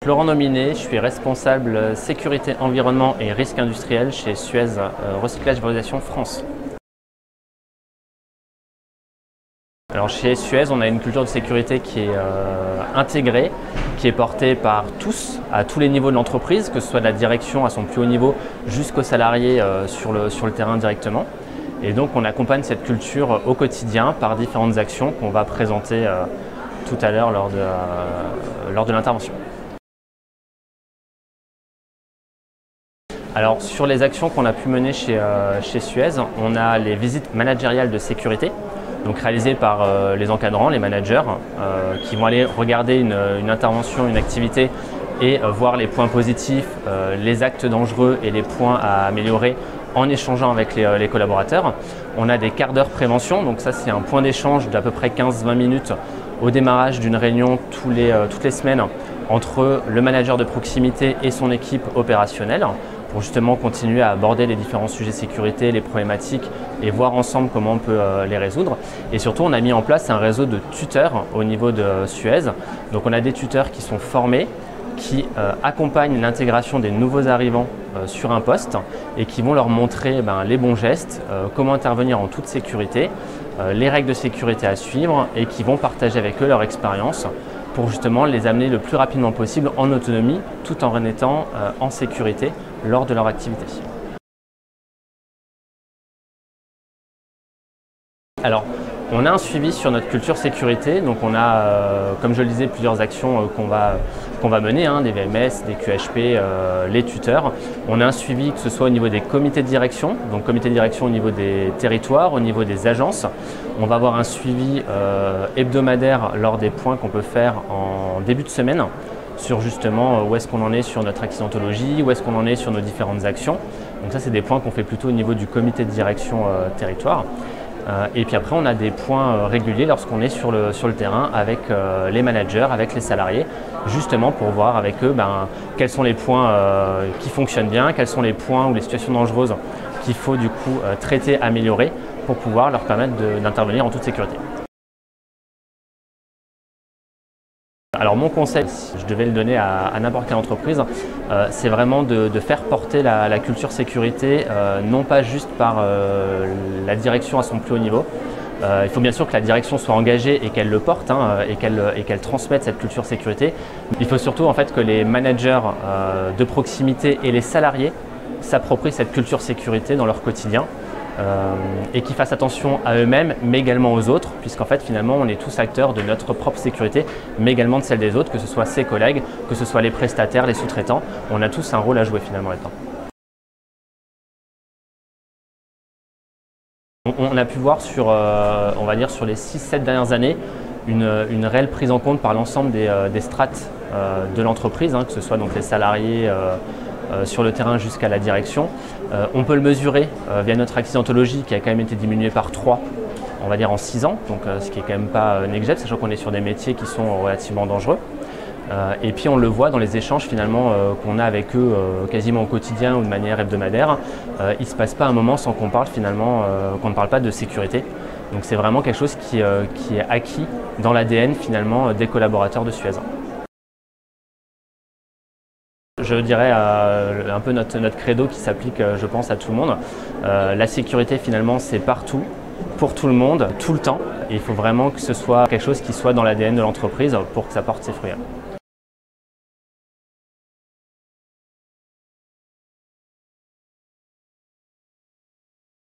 Laurent Nominé, je suis responsable sécurité, environnement et risque industriel chez Suez Recyclage Valorisation France. Alors chez Suez, on a une culture de sécurité qui est intégrée, qui est portée par tous, à tous les niveaux de l'entreprise, que ce soit de la direction à son plus haut niveau jusqu'aux salariés sur le terrain directement. Et donc on accompagne cette culture au quotidien par différentes actions qu'on va présenter tout à l'heure lors de l'intervention. Alors sur les actions qu'on a pu mener chez Suez, on a les visites managériales de sécurité, donc réalisées par les encadrants, les managers, qui vont aller regarder une intervention, une activité et voir les points positifs, les actes dangereux et les points à améliorer en échangeant avec les collaborateurs. On a des quarts d'heure prévention, donc ça c'est un point d'échange d'à peu près 15-20 minutes au démarrage d'une réunion toutes les semaines entre le manager de proximité et son équipe opérationnelle pour justement continuer à aborder les différents sujets sécurité, les problématiques et voir ensemble comment on peut les résoudre. Et surtout, on a mis en place un réseau de tuteurs au niveau de Suez. Donc on a des tuteurs qui sont formés, qui accompagnent l'intégration des nouveaux arrivants sur un poste et qui vont leur montrer les bons gestes, comment intervenir en toute sécurité, les règles de sécurité à suivre et qui vont partager avec eux leur expérience pour justement les amener le plus rapidement possible en autonomie tout en étant en sécurité lors de leur activité. Alors, on a un suivi sur notre culture sécurité, donc on a, comme je le disais, plusieurs actions qu'on va mener, des VMS, des QHP, les tuteurs. On a un suivi que ce soit au niveau des comités de direction, donc comité de direction au niveau des territoires, au niveau des agences. On va avoir un suivi hebdomadaire lors des points qu'on peut faire en début de semaine sur justement où est-ce qu'on en est sur notre accidentologie, où est-ce qu'on en est sur nos différentes actions. Donc ça, c'est des points qu'on fait plutôt au niveau du comité de direction territoire. Et puis après, on a des points réguliers lorsqu'on est sur le terrain avec les managers, avec les salariés, justement pour voir avec eux quels sont les points qui fonctionnent bien, quels sont les points ou les situations dangereuses qu'il faut du coup traiter, améliorer pour pouvoir leur permettre d'intervenir en toute sécurité. Alors mon conseil, si je devais le donner à n'importe quelle entreprise, c'est vraiment de faire porter la culture sécurité, non pas juste par la direction à son plus haut niveau. Il faut bien sûr que la direction soit engagée et qu'elle le porte et qu'elle transmette cette culture sécurité. Il faut surtout en fait que les managers de proximité et les salariés s'approprient cette culture sécurité dans leur quotidien. Et qui fassent attention à eux-mêmes, mais également aux autres, puisqu'en fait finalement on est tous acteurs de notre propre sécurité, mais également de celle des autres, que ce soit ses collègues, que ce soit les prestataires, les sous-traitants, on a tous un rôle à jouer finalement là-dedans. On a pu voir on va dire sur les 6-7 dernières années, une réelle prise en compte par l'ensemble des strates de l'entreprise, que ce soit donc les salariés, sur le terrain jusqu'à la direction. On peut le mesurer via notre accidentologie qui a quand même été diminuée par 3, on va dire en 6 ans, donc ce qui est quand même pas négligeable, sachant qu'on est sur des métiers qui sont relativement dangereux. Et puis on le voit dans les échanges finalement qu'on a avec eux quasiment au quotidien ou de manière hebdomadaire. Il ne se passe pas un moment sans qu'on parle finalement, qu'on ne parle pas de sécurité. Donc c'est vraiment quelque chose qui est acquis dans l'ADN finalement des collaborateurs de Suez. Je dirais un peu notre credo qui s'applique, je pense, à tout le monde. La sécurité, finalement, c'est partout, pour tout le monde, tout le temps. Et il faut vraiment que ce soit quelque chose qui soit dans l'ADN de l'entreprise pour que ça porte ses fruits.